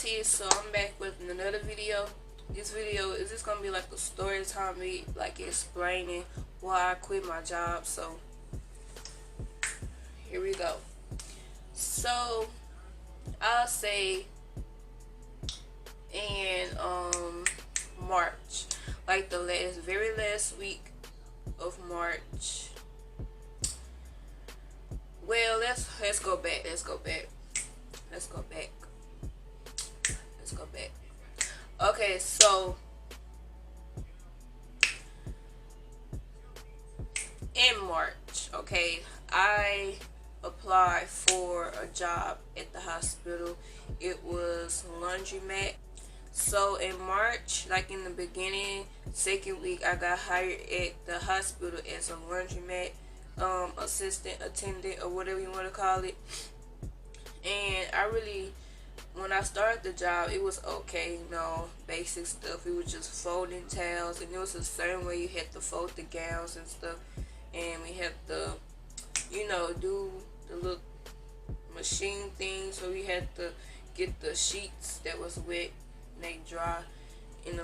sis, so I'm back with another video. This video is just gonna be like a story time, me like explaining why I quit my job. So here we go. So I'll say in March, like the very last week of March. Well, let's go back. Let's go back. Okay, so in March, okay, I applied for a job at the hospital. It was laundromat. So in March, like in the beginning, second week, I got hired at the hospital as a laundromat assistant, attendant, or whatever you want to call it. And when I started the job, it was okay, basic stuff. It was just folding towels, and it was a certain way you had to fold the gowns and stuff. And we had to, do the little machine thing. So we had to get the sheets that was wet and they dry in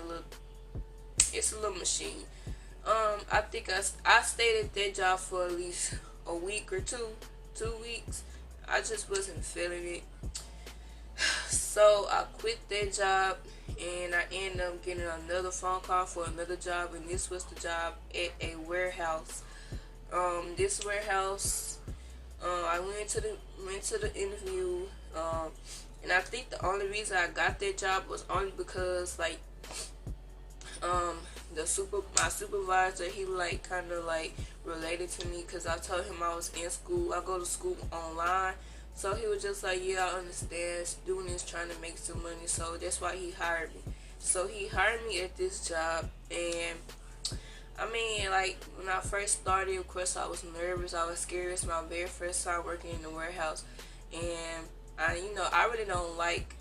it's a little machine. I think I stayed at that job for at least a week or 2 weeks. I just wasn't feeling it. So I quit that job and I ended up getting another phone call for another job, and this was the job at a warehouse. This warehouse, I went to the interview, and I think the only reason I got that job was only because my supervisor, he kind of related to me, because I told him I was in school. I go to school online. So he was just like, yeah, I understand, student is trying to make some money, so that's why he hired me. So he hired me at this job, and I mean, when I first started, of course, I was nervous, I was scared. It's my very first time working in the warehouse, and I really don't like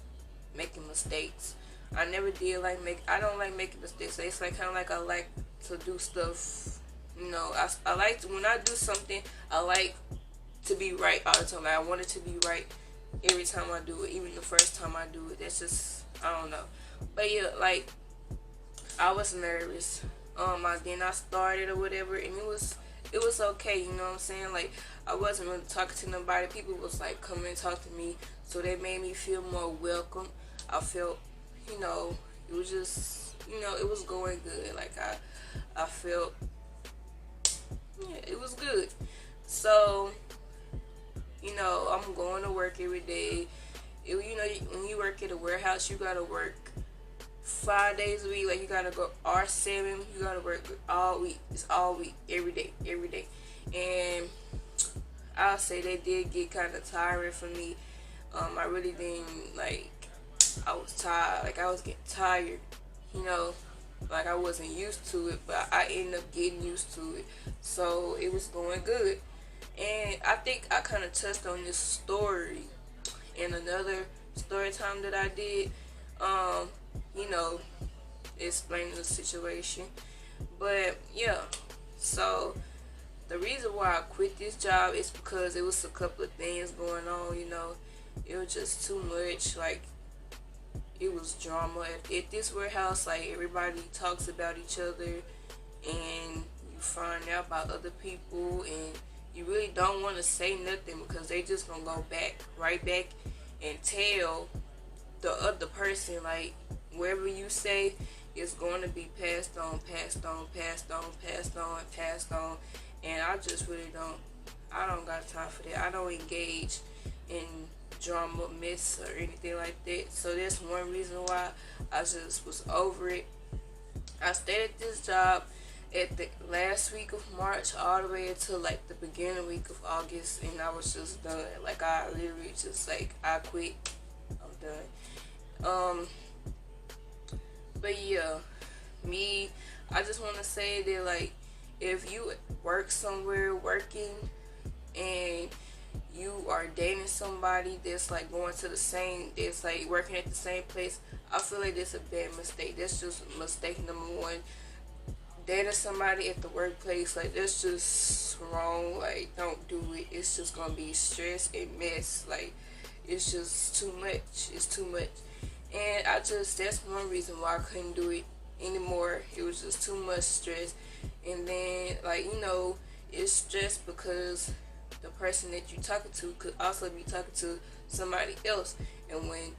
making mistakes. I never did I don't like making mistakes. It's kind of I like to do stuff, I like when I do something, I like to be right all the time. I want it to be right every time I do it, even the first time I do it. That's just, I don't know. But yeah, I was nervous. Then I started or whatever, and it was okay. You know what I'm saying? I wasn't really talking to nobody. People was coming and talk to me, so they made me feel more welcome. I felt, it was just, it was going good. I felt, yeah, it was good. So, I'm going to work every day. When you work at a warehouse, you gotta work 5 days a week. You gotta go R7. You gotta work all week. It's all week, every day. And I'll say they did get kind of tiring for me. I really didn't I was tired. I was getting tired. I wasn't used to it, but I ended up getting used to it. So it was going good. And I think I kind of touched on this story in another story time that I did, explaining the situation. But yeah, so the reason why I quit this job is because it was a couple of things going on. It was just too much. It was drama at this warehouse. Everybody talks about each other, and you find out about other people, and you really don't want to say nothing, because they just gonna go right back and tell the other person. Wherever you say, it's going to be passed on, and I just really I don't got time for that. I don't engage in drama, mess, or anything like that. So that's one reason why I just was over it. I stayed at this job at the last week of March all the way until the beginning week of August, and I was just done. I literally just I quit. I'm done. But yeah, I just want to say that if you work somewhere working and you are dating somebody that's going to the same, that's working at the same place, I feel that's a bad mistake. That's just mistake number one. Dating somebody at the workplace, that's just wrong. Don't do it. It's just gonna be stress and mess. It's just too much. It's too much. And that's one reason why I couldn't do it anymore. It was just too much stress. And then, like, it's stress because the person that you're talking to could also be talking to somebody else. And when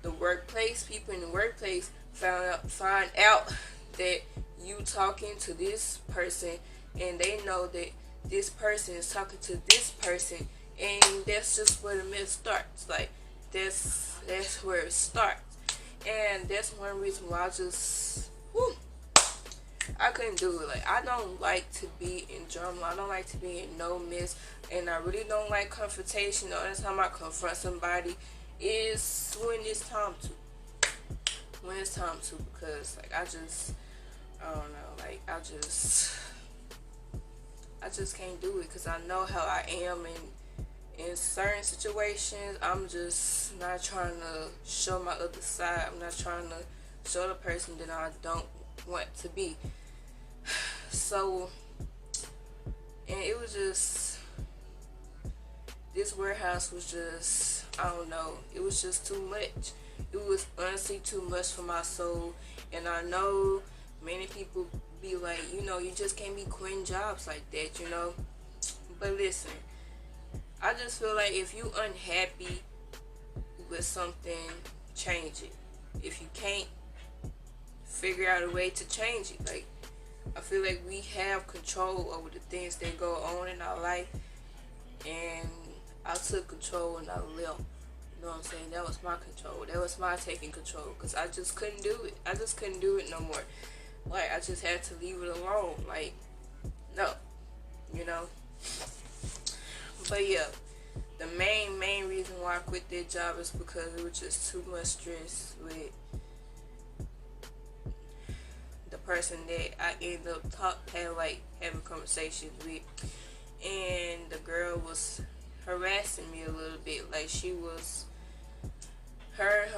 the workplace, people in the workplace find out that you talking to this person, and they know that this person is talking to this person, and that's just where the mess starts. Like, that's where it starts. And that's one reason why I couldn't do it. Like, I don't like to be in drama. I don't like to be in no mess. And I really don't like confrontation. The only time I confront somebody is when it's time to. When it's time to. Because, like, I don't know. Like, I just can't do it. Because I know how I am. And in certain situations, I'm just not trying to show my other side. I'm not trying to show the person that I don't want to be. So, and it was just, this warehouse was just, I don't know, it was just too much. It was honestly too much for my soul. And I know many people be like, you just can't be quitting jobs like that. But listen, I just feel like if you unhappy with something, change it. If you can't, figure out a way to change it. Like, I feel like we have control over the things that go on in our life, and I took control and I left. You know what I'm saying? That was my control. That was my taking control, because I just couldn't do it. I just couldn't do it no more. Like, I just had to leave it alone. Like, no. But yeah, the main reason why I quit that job is because it was just too much stress with the person that I ended up having conversations with. And the girl was harassing me a little bit. Like, she was her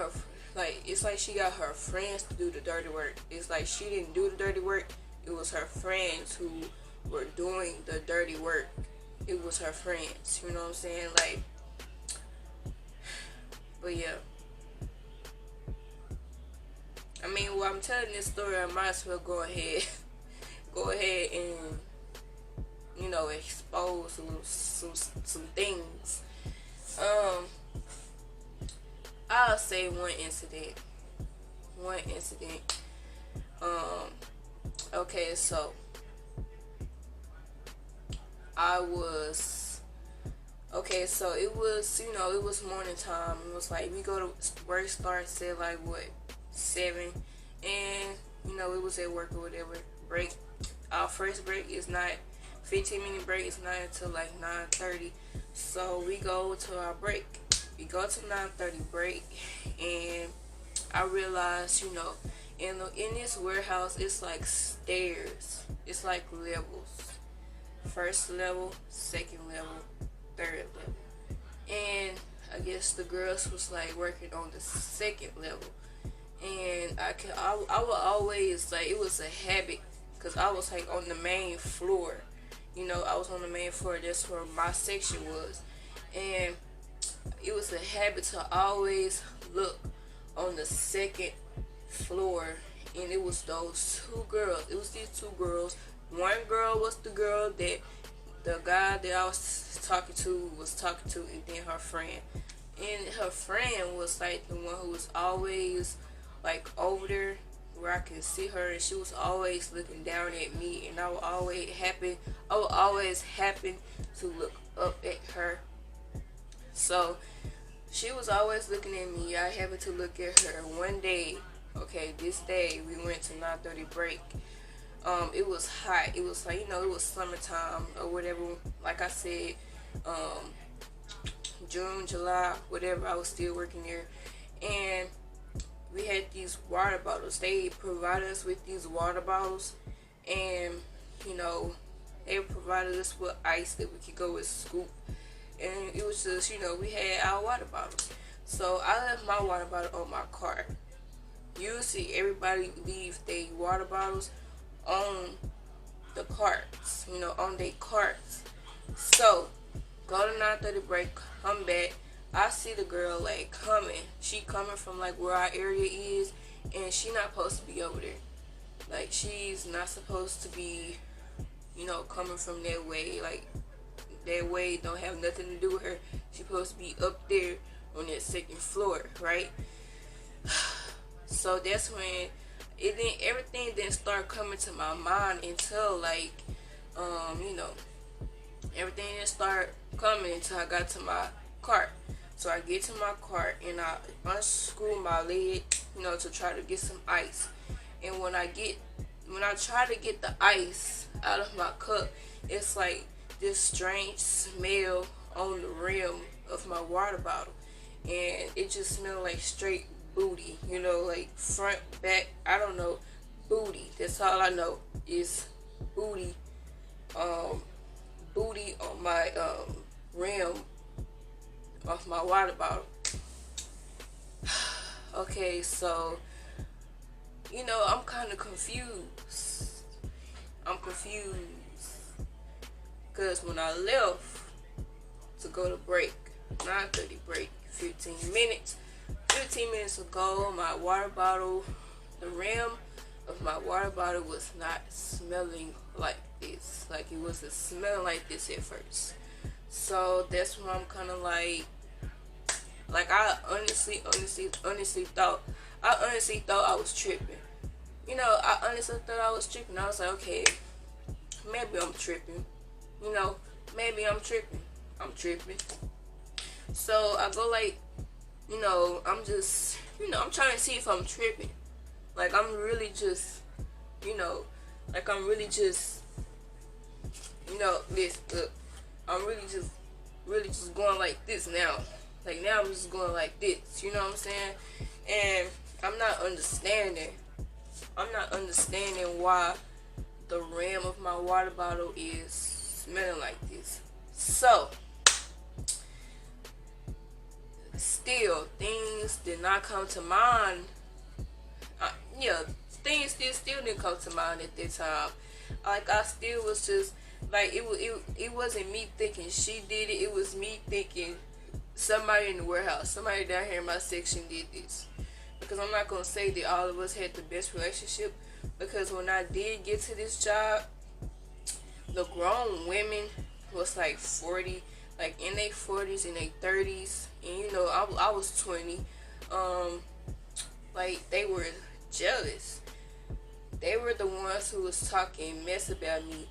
like, it's like she got her friends to do the dirty work. It's like she didn't do the dirty work. It was her friends who were doing the dirty work. It was her friends, you know what I'm saying? Like, but yeah. I mean, while I'm telling this story, I might as well go ahead and, expose some things. I'll say one incident. Okay, so it was morning time. It was like, we go to work starts at like what, 7, and it was at work or whatever. Break, our first break is not 15-minute break. It's not until like 9:30. So we go to our break. We go to 9:30 break, and I realized, in this warehouse, it's like stairs. It's like levels. First level, second level, third level. And I guess the girls was like working on the second level. And I would always, like, it was a habit, because I was like on the main floor. I was on the main floor. That's where my section was. And it was a habit to always look on the second floor. And it was those two girls. It was these two girls. One girl was the girl that the guy that I was talking to, and then her friend. And her friend was like the one who was always like over there where I could see her, and she was always looking down at me, and I would always happen to look up at her. So she was always looking at me. I happened to look at her one day. Okay, this day we went to 9:30 break. It was hot. It was like, it was summertime or whatever. Like I said, June, July, whatever. I was still working there, and we had these water bottles. They provided us with these water bottles, and they provided us with ice that we could go and scoop. And it was just, we had our water bottles. So I left my water bottle on my cart. Usually everybody leave their water bottles on the carts, on their carts. So go to 9:30 break, come back. I see the girl like coming. She coming from like where our area is, and she not supposed to be over there. Like she's not supposed to be, coming from that way. Like that way don't have nothing to do with her. She's supposed to be up there on that second floor, right? So that's when everything didn't start coming to my mind until like, you know, everything didn't start coming until I got to my cart. So I get to my cart and I unscrew my lid, to try to get some ice. And when I try to get the ice out of my cup, it's like this strange smell on the rim of my water bottle. And it just smelled like straight booty, like front, back, I don't know, booty. That's all I know is booty. Booty on my rim of my water bottle. Okay, so I'm kind of confused. I'm confused because when I left to go to break, 9:30 break, 15 minutes. 15 minutes ago, my water bottle, the rim of my water bottle was not smelling like this. Like it wasn't smelling like this at first. So that's when I'm kind of like I honestly thought I was tripping. I honestly thought I was tripping. I was like, okay, maybe I'm tripping. Maybe I'm tripping. I'm tripping. So I go like, I'm just, I'm trying to see if I'm tripping. Like I'm really just, I'm really just, this, I'm really just going like this now. Like now I'm just going like this, you know what I'm saying? And I'm not understanding why the rim of my water bottle is smelling like this. So, still, things did not come to mind. Things still didn't come to mind at that time. Like I still was just like it wasn't me thinking she did it. It was me thinking somebody in the warehouse, somebody down here in my section did this. Because I'm not gonna say that all of us had the best relationship. Because when I did get to this job, the grown women was like 40, like in their 40s and their 30s, and I was 20. Like they were jealous. They were the ones who was talking mess about me.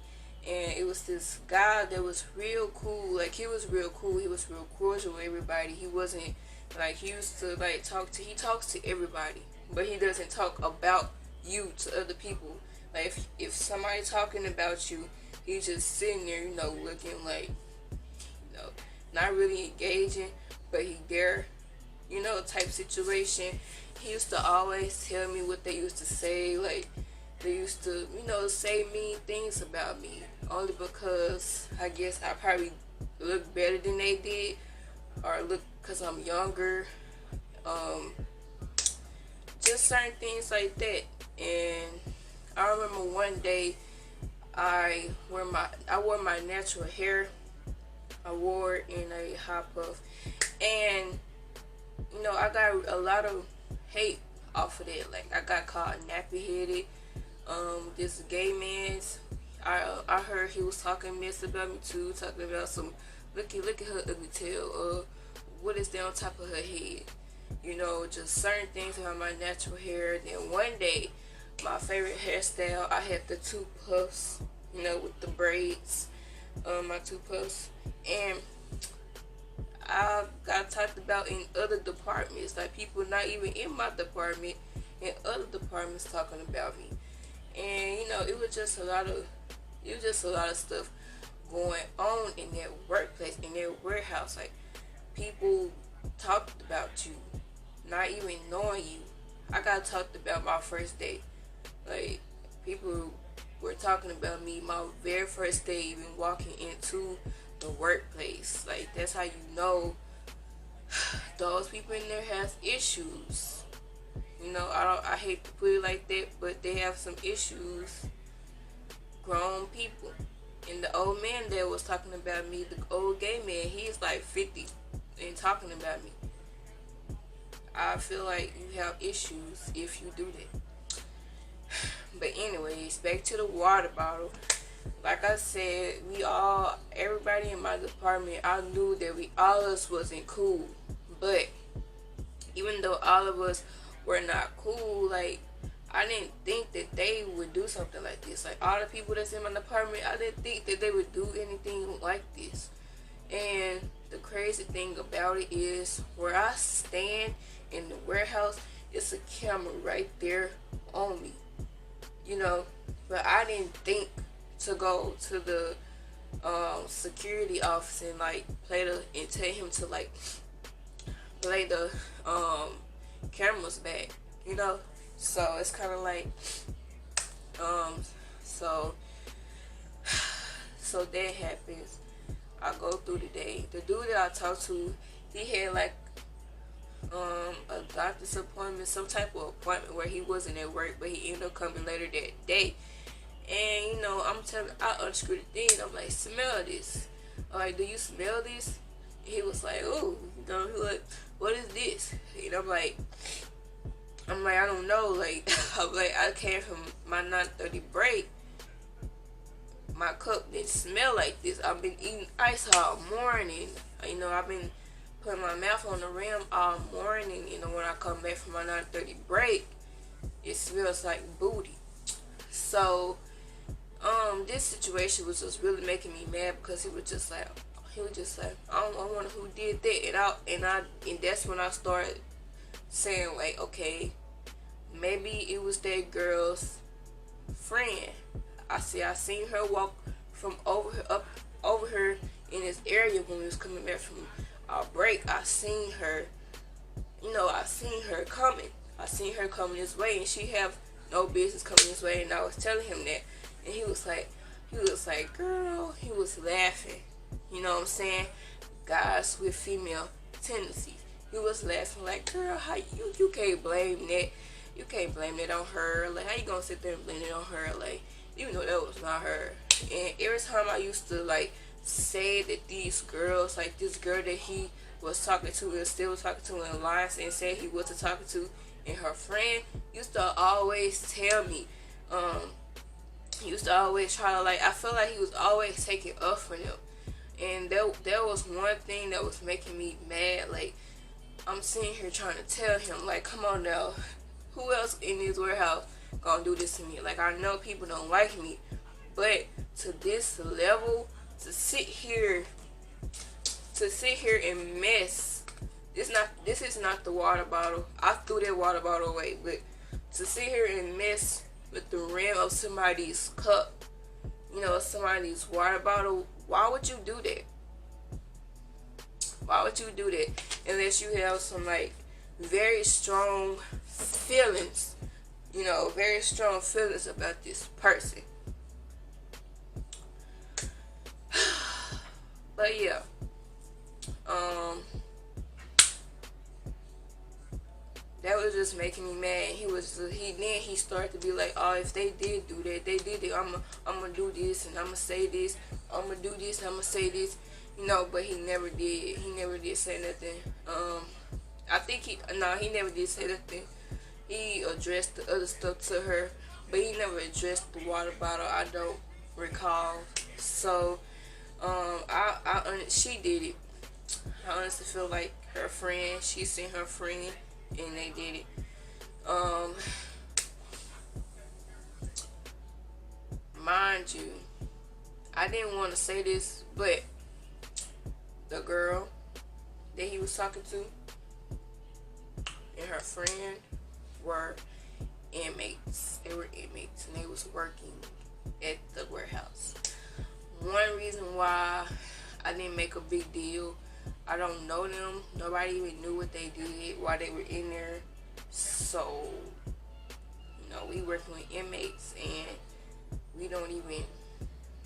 And it was this guy that was real cool. Like he was real cool. He was real cordial with everybody. He wasn't like, he used to like he talks to everybody, but he doesn't talk about you to other people. Like if somebody talking about you, he's just sitting there, looking like, not really engaging, but he there, type situation. He used to always tell me what they used to say. Like they used to, say mean things about me only because I guess I probably look better than they did, or look because I'm younger. Just certain things like that. And I remember one day I wore my natural hair. I wore it in a hot puff, and I got a lot of hate off of that. Like I got called nappy headed. This gay man's, I heard he was talking mess about me too, talking about some look at her ugly tail, what is there on top of her head, just certain things about my natural hair. Then one day, my favorite hairstyle, I had the two puffs, with the braids, my two puffs, and I got talked about in other departments, like people not even in my department, in other departments talking about me. And it was just a lot of stuff going on in that workplace, in that warehouse. Like people talked about you, not even knowing you. I got talked about my first day. Like people were talking about me my very first day, even walking into the workplace. Like that's how those people in there has issues. I hate to put it like that, but they have some issues. Grown people. And the old man that was talking about me, the old gay man, he's like 50. and talking about me. I feel like you have issues if you do that. But anyways, back to the water bottle. Like I said, everybody in my department, I knew that all of us wasn't cool. But even though all of us were not cool, like, I didn't think that they would do something like this. Like, all the people that's in my department, I didn't think that they would do anything like this. And the crazy thing about it is, where I stand in the warehouse, it's a camera right there on me. But I didn't think to go to the security office and like and tell him to like play the cameras back. So it's kind of like so that happens. I go through the day. The dude that I talked to, he had like a doctor's appointment, some type of appointment where he wasn't at work, but he ended up coming later that day. And I unscrewed the thing. I'm like, smell this. I'm like, do you smell this? And he was like, ooh, he like, what is this? And I'm like, I don't know. Like, I'm like, I came from my 9:30 break. My cup didn't smell like this. I've been eating ice all morning. I've been putting my mouth on the rim all morning. When I come back from my 9:30 break, it smells like booty. So, this situation was just really making me mad, because he was just like, I wonder who did that. And that's when I started saying, like, okay, maybe it was that girl's friend. I seen her walk from up over her in this area when we was coming back from our break. I seen her coming. I seen her coming this way, and she have no business coming this way. And I was telling him that, and he was like, girl, he was laughing. You know what I'm saying? Guys with female tendencies. He was laughing like, girl, how you can't blame that. You can't blame that on her. Like, how you gonna sit there and blame it on her? Like, even though that was not her. And every time I used to like say that these girls, like this girl that he was talking to and still talking to in Alliance and said he wasn't talking to, and her friend used to always tell me, he used to always try to, like, I feel like he was always taking up for them. And there was one thing that was making me mad. Like, I'm sitting here trying to tell him, like, come on now, who else in this warehouse gonna do this to me? Like, I know people don't like me, but to this level, to sit here and mess, this is not the water bottle. I threw that water bottle away, but to sit here and mess with the rim of somebody's cup, somebody's water bottle, why would you do that? Why would you do that? Unless you have some, like, very strong feelings, very strong feelings about this person. But yeah, that was just making me mad. He started to be like, oh, if they did do that, I'm gonna do this, and I'm gonna say this, I'm gonna do this, and I'm gonna say this, but he never did. He never did say nothing. I think he never did say nothing. He addressed the other stuff to her, but he never addressed the water bottle, I don't recall. So, she did it. I honestly feel like her friend, she seen her friend, and they did it. Mind you, I didn't want to say this, but the girl that he was talking to and her friend were inmates. They were inmates, and they was working at the warehouse. One reason why I didn't make a big deal, I don't know them. Nobody even knew what they did, why they were in there. So, we working with inmates, and we don't even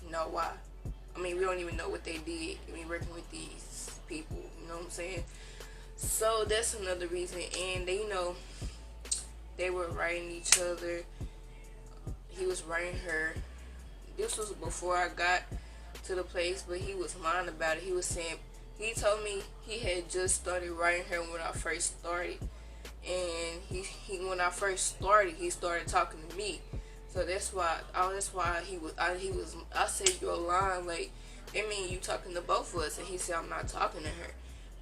know why. We don't even know what they did. We working with these people, you know what I'm saying? So that's another reason. And they were writing each other. He was writing her. This was before I got to the place, but he was lying about it. He was saying He told me he had just started writing her when I first started, and he when I first started, he started talking to me. So that's why I said you're lying, like that mean you talking to both of us, and he said I'm not talking to her.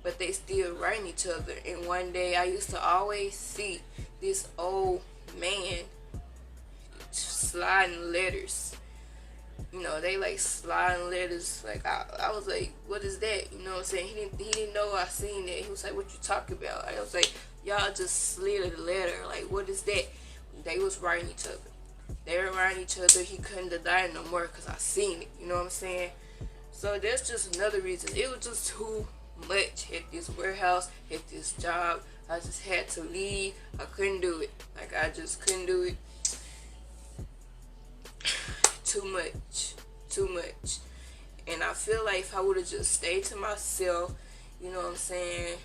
But they still writing each other. And one day I used to always see this old man sliding letters. They like sliding letters. Like I was like, what is that? You know what I'm saying? He didn't know I seen that. He was like, what you talking about? I was like, y'all just slid a letter. Like, what is that? They was writing each other. They were writing each other. He couldn't deny it no more because I seen it. You know what I'm saying? So that's just another reason. It was just too much at this warehouse, at this job. I just had to leave. I couldn't do it. Like, I just couldn't do it. Too much. Too much. And I feel like if I would have just stayed to myself, you know what I'm saying,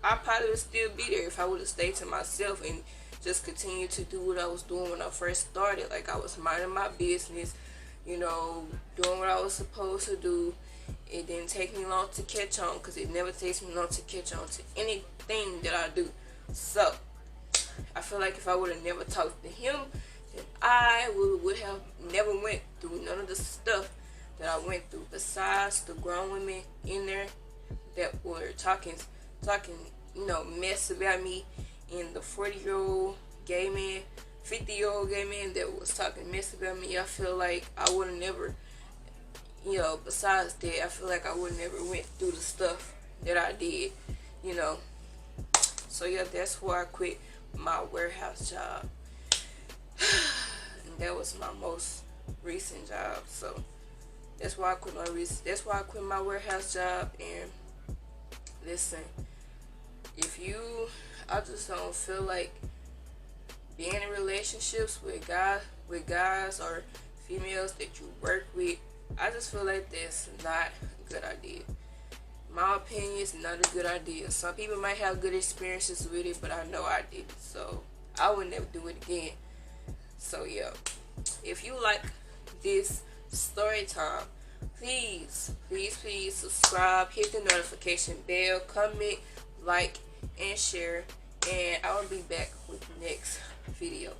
I probably would still be there if I would have stayed to myself and just continued to do what I was doing when I first started. Like, I was minding my business, doing what I was supposed to do. It didn't take me long to catch on, because it never takes me long to catch on to anything that I do. So I feel like if I would have never talked to him, then I would have never went through none of the stuff that I went through. Besides the grown women in there that were talking, mess about me, and the 40-year-old gay man, 50-year-old gay man that was talking mess about me. I feel like I would have never, besides that, I feel like I would have never went through the stuff that I did, So yeah, that's why I quit my warehouse job. And that was my most recent job. So that's why I quit my warehouse job. And listen, I just don't feel like being in relationships with guys or females that you work with. I just feel like that's not a good idea. My opinion is not a good idea. Some people might have good experiences with it, but I know I didn't. So I would never do it again. So yeah, if you like this story time, please subscribe, hit the notification bell, comment, like, and share, and I will be back with the next video.